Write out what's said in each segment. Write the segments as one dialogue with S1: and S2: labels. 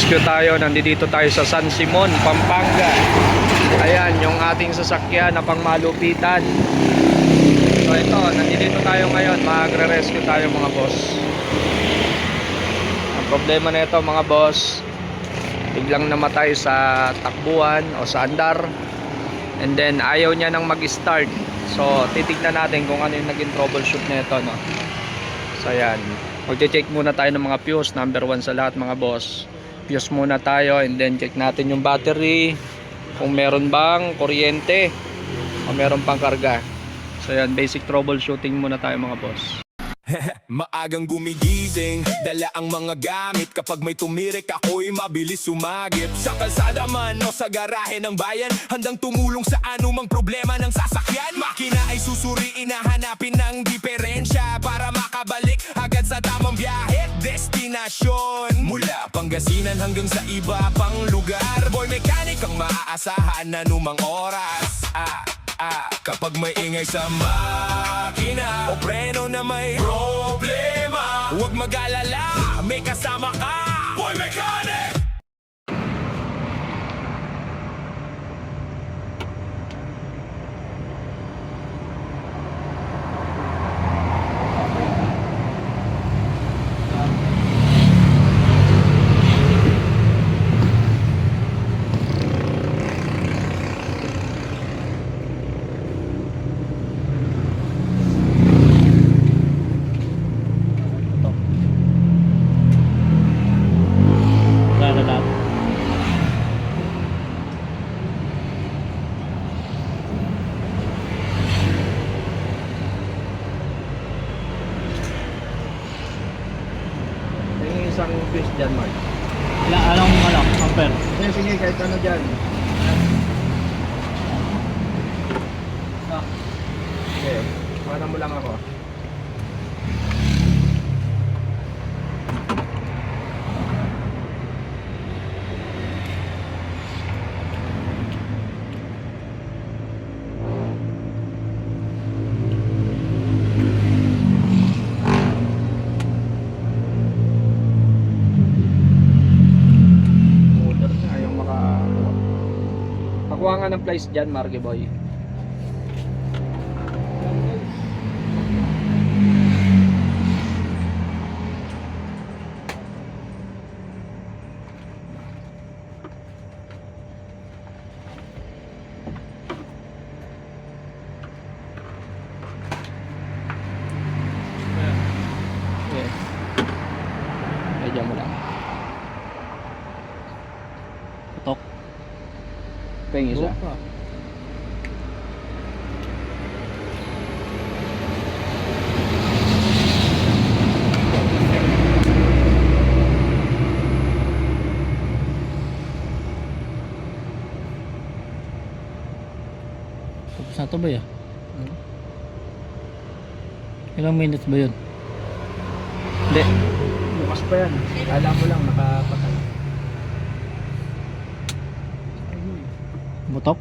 S1: magre-rescue tayo. Nandito tayo sa San Simon, Pampanga. Ayan, yung ating sasakyan na pangmalupitan. So ito, nandito tayo ngayon. Magre-rescue tayo mga boss. Ang problema na ito mga boss, biglang namatay sa takbuhan o sa andar. And then ayaw niya nang mag-start. So titignan natin kung ano yung naging troubleshoot na ito, no? So ayan, magche-check muna tayo ng mga fuse. Number 1 sa lahat mga boss, fuse muna tayo. And then check natin yung battery, kung meron bang kuryente o meron pang karga. So ayan, basic troubleshooting muna tayo mga boss.
S2: Maagang gumigising, dala ang mga gamit. Kapag may tumirik ako'y mabilis sumagip. Sa kalsada man o sa garahe ng bayan, handang tumulong sa anumang problema ng sasakyan. Makina ay susuriin na hanapin ng diferensya para makabalik agad sa tamang biyahe destinasyon. Mula Pangasinan hanggang sa iba pang lugar, boy mechanic ang maaasahan anumang oras. Kapag may ingay sa makina o preno na may problema, huwag mag-alala, may kasama ka, Boy Mechanic!
S1: Isang fuse dyan, Mark.
S3: Anong ampere?
S1: Sige, kahit ano dyan. Okay, paano mo lang ako. Pakuha nga ng place dyan, Marky Boy. Okay. Medyo mo lang.
S3: Putok.
S1: Ito yung isa.
S3: Tapos na ito ba yun? Ilang minutes ba yun?
S1: Hindi. Bukas pa yan. Kala mo lang nakapatay.
S3: Butok?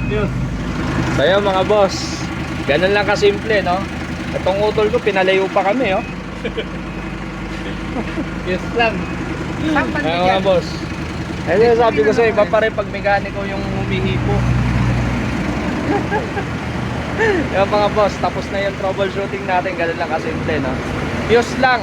S3: Yun.
S1: So yun mga boss, ganun lang kasimple, no? Itong utol ko, pinalayo pa kami, oh.
S3: Yes lang.
S1: Ayun mga boss. Ayun sabi ko sa iba pa rin pag mekaniko yung humihipo. Yung mga boss, tapos na yung troubleshooting natin, ganun lang kasimple, no? Fuse lang.